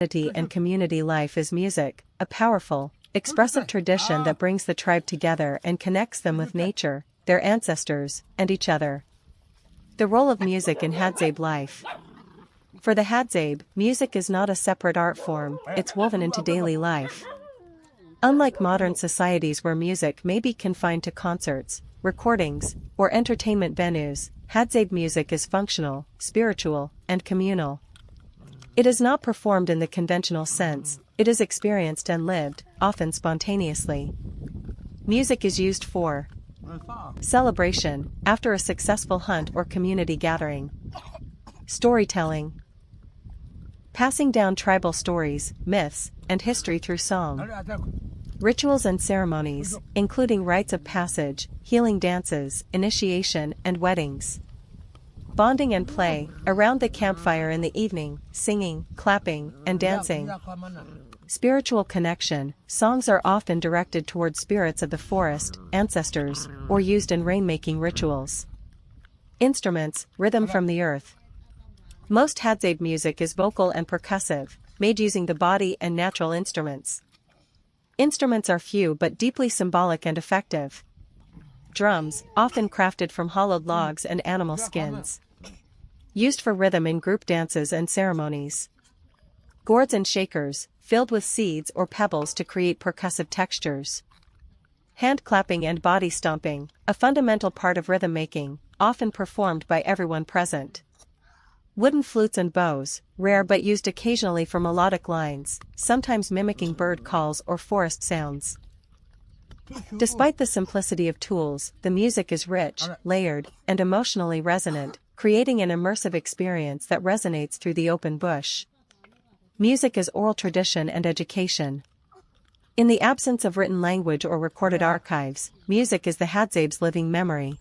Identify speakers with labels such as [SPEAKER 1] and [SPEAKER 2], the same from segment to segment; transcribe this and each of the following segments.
[SPEAKER 1] and community life is music, a powerful, expressive tradition that brings the tribe together and connects them with nature, their ancestors, and each other. The role of music in Hadzabe life. For the Hadzabe, music is not a separate art form, it's woven into daily life. Unlike modern societies where music may be confined to concerts, recordings, or entertainment venues, Hadzabe music is functional, spiritual, and communal. It is not performed in the conventional sense, it is experienced and lived, often spontaneously. Music is used for celebration, after a successful hunt or community gathering. Storytelling. Passing down tribal stories, myths, and history through song. Rituals and ceremonies, including rites of passage, healing dances, initiation, and weddings. Bonding and play, around the campfire in the evening, singing, clapping, and dancing. Spiritual connection, songs are often directed toward spirits of the forest, ancestors, or used in rainmaking rituals. Instruments, rhythm from the earth. Most Hadzabe music is vocal and percussive, made using the body and natural instruments. Instruments are few but deeply symbolic and effective. Drums, often crafted from hollowed logs and animal skins. Used for rhythm in group dances and ceremonies. Gourds and shakers, filled with seeds or pebbles to create percussive textures. Hand clapping and body stomping, a fundamental part of rhythm making, often performed by everyone present. Wooden flutes and bows, rare but used occasionally for melodic lines, sometimes mimicking bird calls or forest sounds. Despite the simplicity of tools, the music is rich, layered, and emotionally resonant, creating an immersive experience that resonates through the open bush. Music is oral tradition and education. In the absence of written language or recorded archives, music is the Hadzabe's living memory.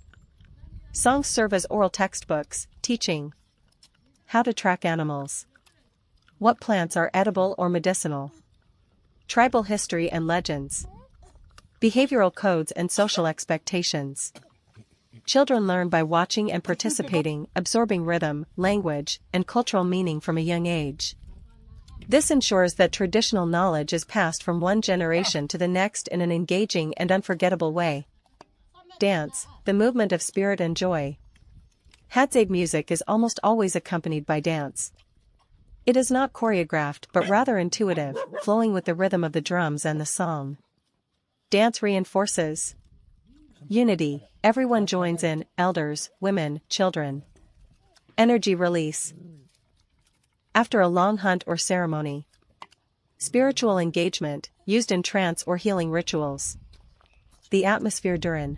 [SPEAKER 1] Songs serve as oral textbooks, teaching how to track animals, what plants are edible or medicinal, tribal history and legends, behavioral codes and social expectations. Children learn by watching and participating, absorbing rhythm, language, and cultural meaning from a young age. This ensures that traditional knowledge is passed from one generation to the next in an engaging and unforgettable way. Dance, the movement of spirit and joy. Hadzabe music is almost always accompanied by dance. It is not choreographed but rather intuitive, flowing with the rhythm of the drums and the song. Dance reinforces unity, everyone joins in, elders, women, children. Energy release. After a long hunt or ceremony. Spiritual engagement, used in trance or healing rituals. The atmosphere during.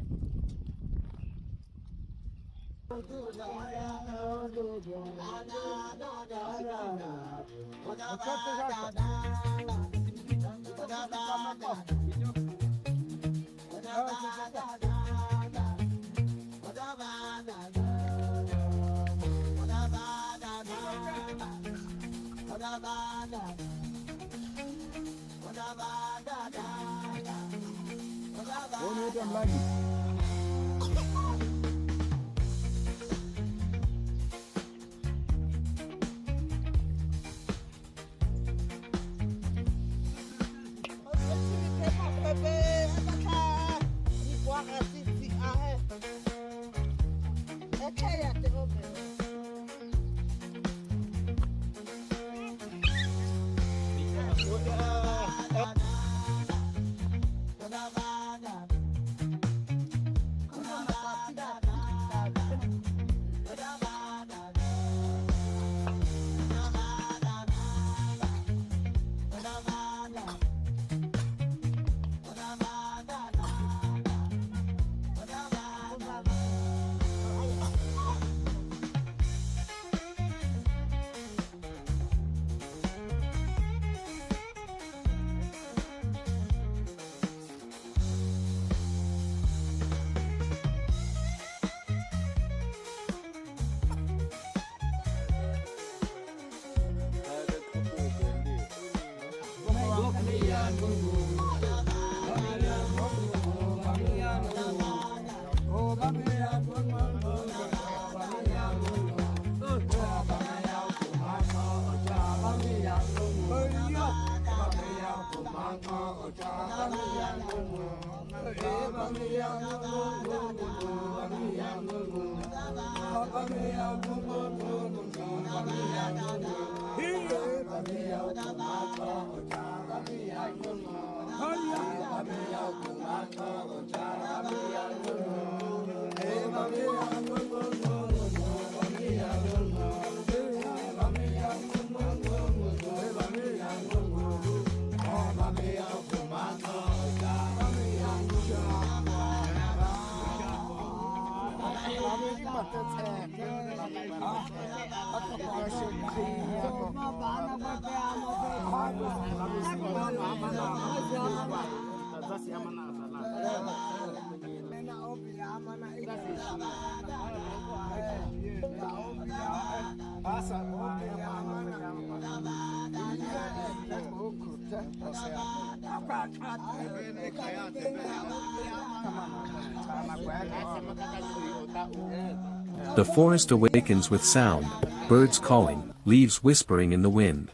[SPEAKER 2] The forest awakens with sound, birds calling, leaves whispering in the wind.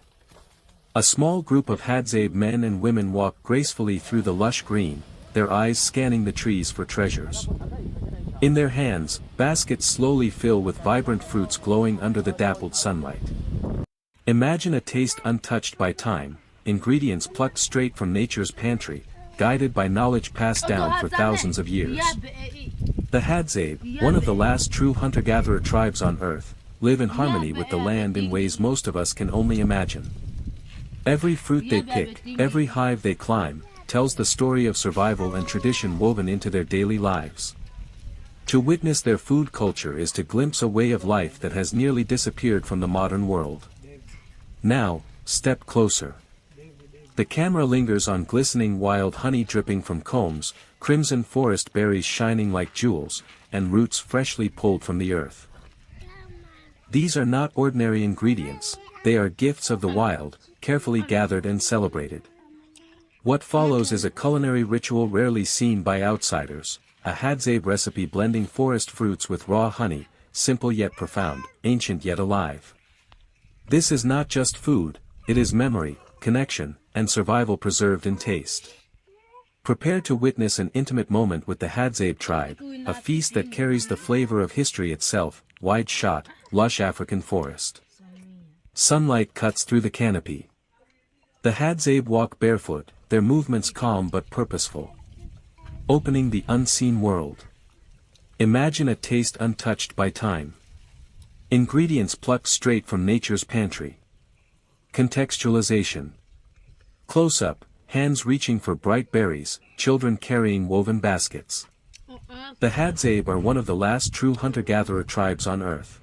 [SPEAKER 2] A small group of Hadzabe men and women walk gracefully through the lush green, their eyes scanning the trees for treasures. In their hands, baskets slowly fill with vibrant fruits glowing under the dappled sunlight. Imagine a taste untouched by time, ingredients plucked straight from nature's pantry, guided by knowledge passed down for thousands of years. The Hadzabe, one of the last true hunter-gatherer tribes on Earth, live in harmony with the land in ways most of us can only imagine. Every fruit they pick, every hive they climb, tells the story of survival and tradition woven into their daily lives. To witness their food culture is to glimpse a way of life that has nearly disappeared from the modern world. Now, step closer. The camera lingers on glistening wild honey dripping from combs, crimson forest berries shining like jewels, and roots freshly pulled from the earth. These are not ordinary ingredients, they are gifts of the wild, carefully gathered and celebrated. What follows is a culinary ritual rarely seen by outsiders, a Hadzabe recipe blending forest fruits with raw honey, simple yet profound, ancient yet alive. This is not just food, it is memory, connection, and survival preserved in taste. Prepare to witness an intimate moment with the Hadzabe tribe, a feast that carries the flavor of history itself, wide-shot, lush African forest. Sunlight cuts through the canopy. The Hadzabe walk barefoot, their movements calm but purposeful. Opening the unseen world. Imagine a taste untouched by time. Ingredients plucked straight from nature's pantry. Contextualization. Close-up, hands reaching for bright berries, children carrying woven baskets. The Hadzabe are one of the last true hunter-gatherer tribes on Earth.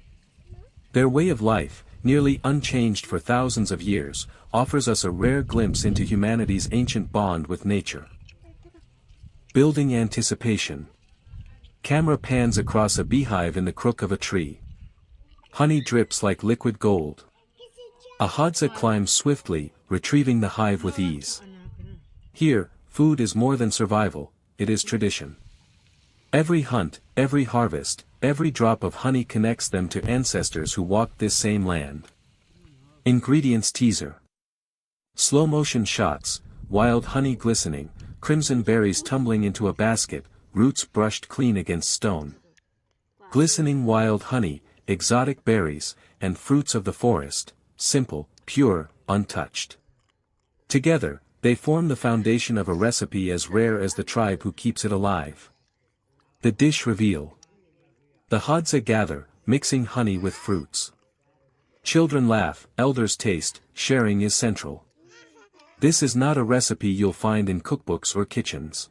[SPEAKER 2] Their way of life, nearly unchanged for thousands of years, offers us a rare glimpse into humanity's ancient bond with nature. Building anticipation. Camera pans across a beehive in the crook of a tree. Honey drips like liquid gold. A Hadza climbs swiftly, retrieving the hive with ease. Here, food is more than survival, it is tradition. Every hunt, every harvest, every drop of honey connects them to ancestors who walked this same land. Ingredients teaser. Slow-motion shots, wild honey glistening, crimson berries tumbling into a basket, roots brushed clean against stone. Glistening wild honey, exotic berries, and fruits of the forest, simple, pure, untouched. Together, they form the foundation of a recipe as rare as the tribe who keeps it alive. The dish reveal. The Hadza gather, mixing honey with fruits. Children laugh, elders taste, sharing is central. This is not a recipe you'll find in cookbooks or kitchens.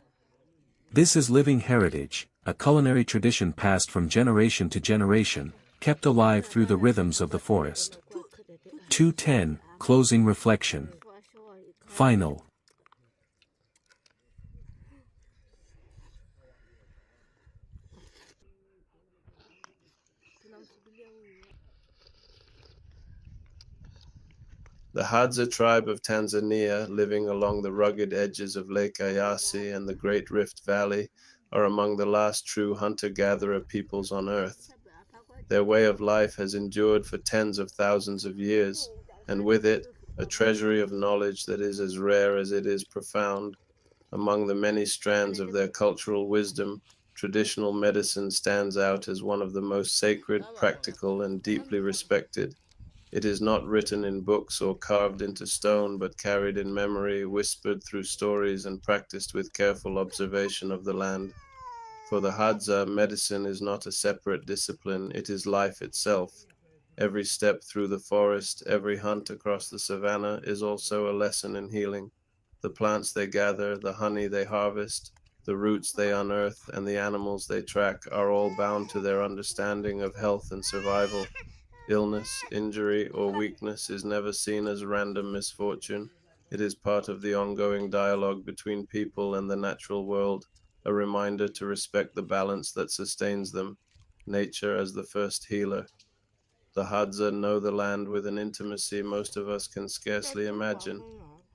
[SPEAKER 2] This is living heritage, a culinary tradition passed from generation to generation, kept alive through the rhythms of the forest. 2:10, Closing Reflection. Final.
[SPEAKER 3] The Hadza tribe of Tanzania, living along the rugged edges of Lake Eyasi and the Great Rift Valley, are among the last true hunter-gatherer peoples on Earth. Their way of life has endured for tens of thousands of years, and with it, a treasury of knowledge that is as rare as it is profound. Among the many strands of their cultural wisdom, traditional medicine stands out as one of the most sacred, practical, and deeply respected. It is not written in books or carved into stone, but carried in memory, whispered through stories, and practiced with careful observation of the land. For the Hadza, medicine is not a separate discipline, it is life itself. Every step through the forest, every hunt across the savannah is also a lesson in healing. The plants they gather, the honey they harvest, the roots they unearth, and the animals they track are all bound to their understanding of health and survival. Illness, injury, or weakness is never seen as random misfortune. It is part of the ongoing dialogue between people and the natural world, a reminder to respect the balance that sustains them, nature as the first healer. The Hadza know the land with an intimacy most of us can scarcely imagine.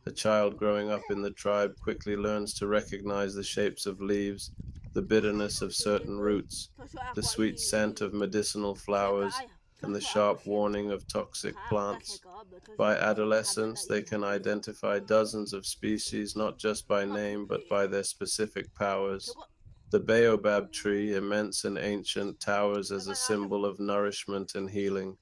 [SPEAKER 3] A child growing up in the tribe quickly learns to recognize the shapes of leaves, the bitterness of certain roots, the sweet scent of medicinal flowers, and the sharp warning of toxic plants. By adolescence, they can identify dozens of species not just by name but by their specific powers. The baobab tree, immense and ancient, towers as a symbol of nourishment and healing.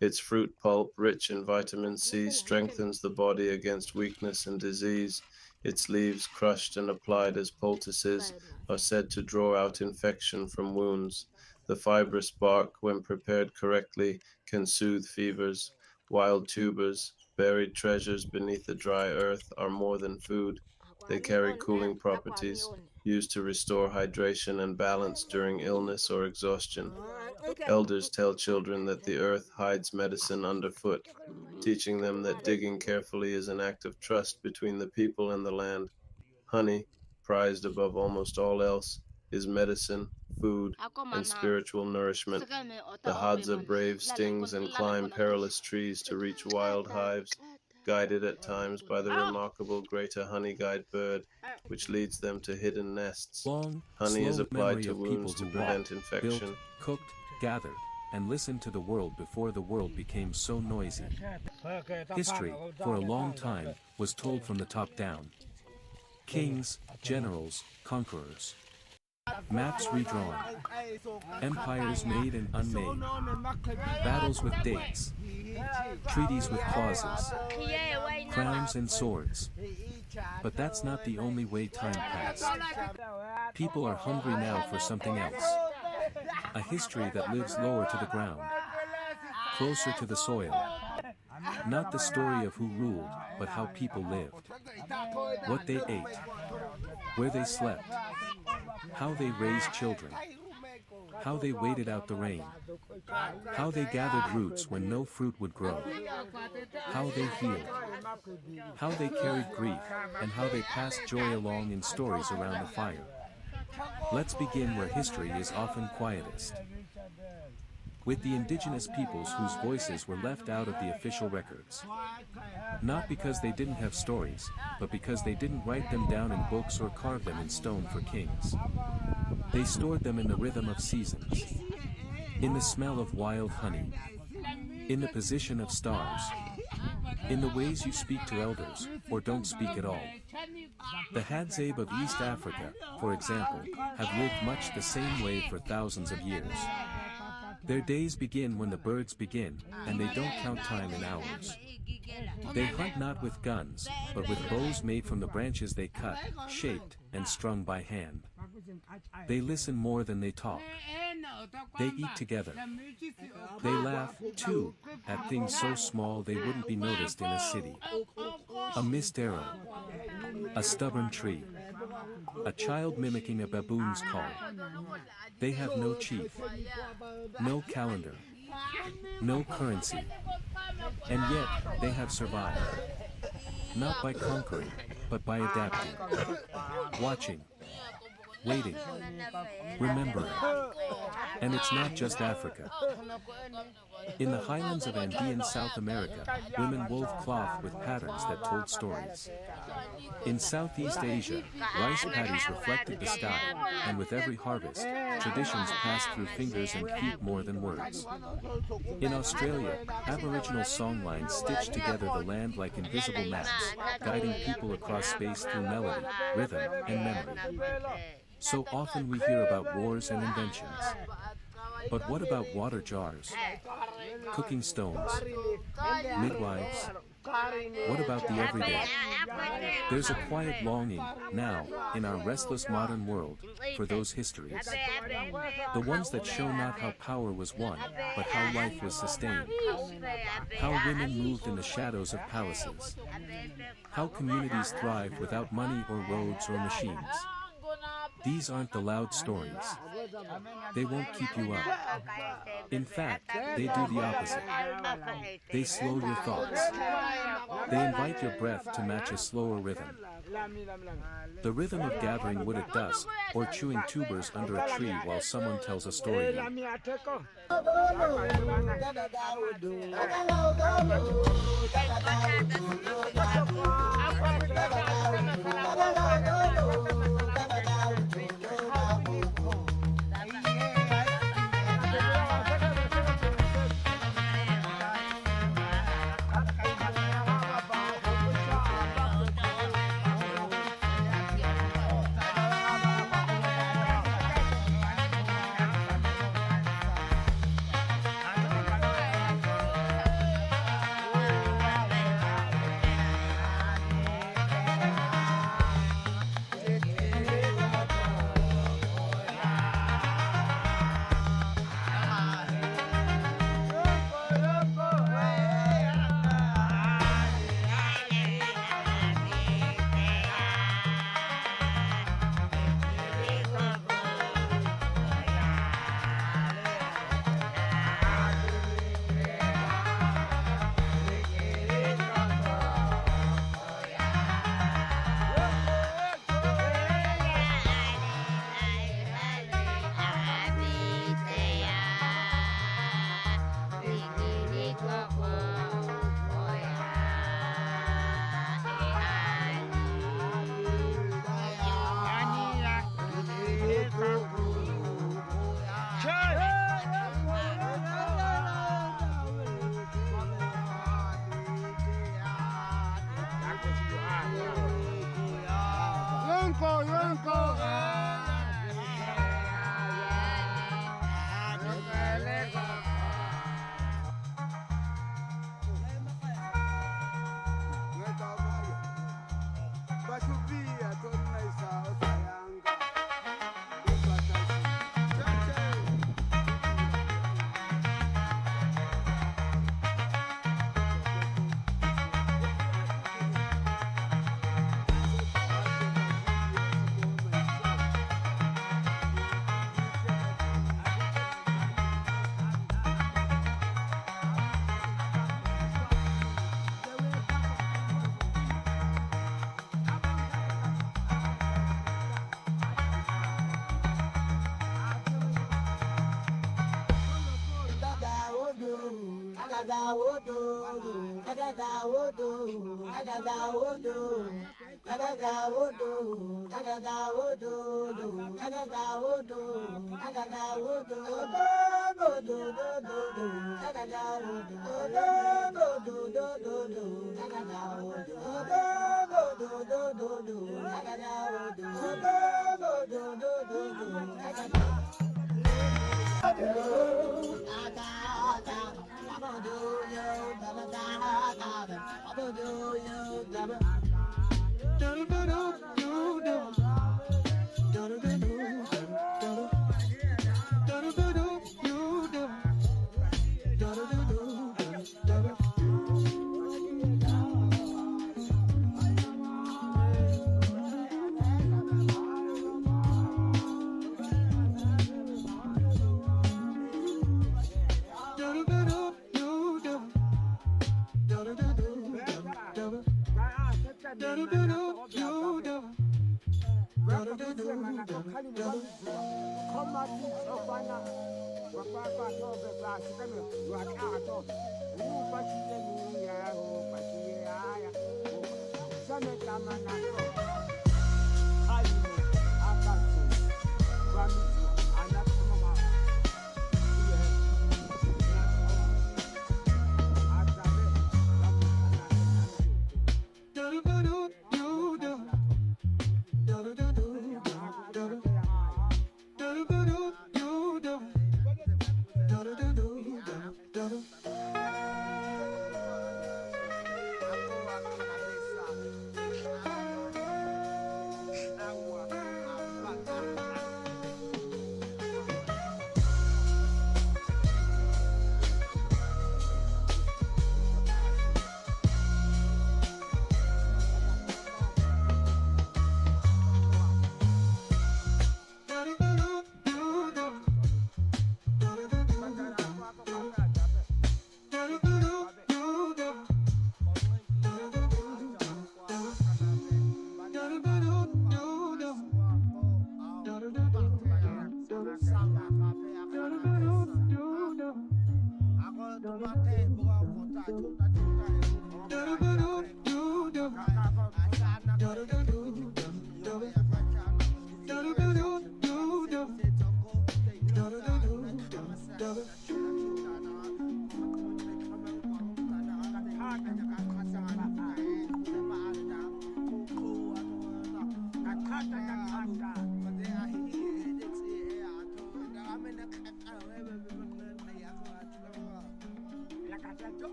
[SPEAKER 3] Its fruit pulp, rich in vitamin C, strengthens the body against weakness and disease. Its leaves, crushed and applied as poultices, are said to draw out infection from wounds. The fibrous bark, when prepared correctly, can soothe fevers. Wild tubers, buried treasures beneath the dry earth, are more than food. They carry cooling properties, used to restore hydration and balance during illness or exhaustion. Elders tell children that the earth hides medicine underfoot, teaching them that digging carefully is an act of trust between the people and the land. Honey, prized above almost all else, is medicine, food, and spiritual nourishment. The Hadza brave stings and climb perilous trees to reach wild hives, guided at times by the remarkable greater honey guide bird, which leads them to hidden nests.
[SPEAKER 2] Long,
[SPEAKER 3] Honey is
[SPEAKER 2] slow
[SPEAKER 3] applied
[SPEAKER 2] memory
[SPEAKER 3] to
[SPEAKER 2] of people
[SPEAKER 3] wounds to
[SPEAKER 2] who
[SPEAKER 3] prevent
[SPEAKER 2] walked,
[SPEAKER 3] infection.
[SPEAKER 2] built, cooked, gathered, and listened to the world before the world became so noisy. History, for a long time, was told from the top down. Kings, generals, conquerors. Maps redrawn. Empires made and unmade. Battles with dates. Treaties with clauses. Crowns and swords. But that's not the only way time passed. People are hungry now for something else. A history that lives lower to the ground. Closer to the soil. Not the story of who ruled, but how people lived. What they ate. Where they slept. How they raised children. How they waited out the rain. How they gathered roots when no fruit would grow. How they healed. How they carried grief, and how they passed joy along in stories around the fire. Let's begin where history is often quietest. With the indigenous peoples whose voices were left out of the official records. Not because they didn't have stories, but because they didn't write them down in books or carve them in stone for kings. They stored them in the rhythm of seasons. In the smell of wild honey. In the position of stars. In the ways you speak to elders, or don't speak at all. The Hadzabe of East Africa, for example, have lived much the same way for thousands of years. Their days begin when the birds begin, and they don't count time in hours. They hunt not with guns, but with bows made from the branches they cut, shaped, and strung by hand. They listen more than they talk. They eat together. They laugh, too, at things so small they wouldn't be noticed in a city. A missed arrow. A stubborn tree. A child mimicking a baboon's call. They have no chief. No calendar. No currency. And yet, they have survived. Not by conquering, but by adapting. Watching. waiting, remembering. And it's not just Africa. In the highlands of Andean South America, women wove cloth with patterns that told stories. In Southeast Asia, rice paddies reflected the sky, and with every harvest, traditions passed through fingers and feet more than words. In Australia, Aboriginal songlines stitched together the land like invisible maps, guiding people across space through melody, rhythm, and memory. So often we hear about wars and inventions. But what about water jars? Cooking stones? Midwives? What about the everyday? There's a quiet longing, now, in our restless modern world, for those histories. The ones that show not how power was won, but how life was sustained. How women moved in the shadows of palaces. How communities thrived without money or roads or machines. These aren't the loud stories. They won't keep you up. In fact, they do the opposite. They slow your thoughts. They invite your breath to match a slower rhythm. The rhythm of gathering wood at dusk, or chewing tubers under a tree while someone tells a story.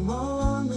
[SPEAKER 4] Wow!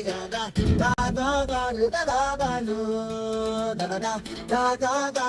[SPEAKER 4] Da da da da da da da da da da da da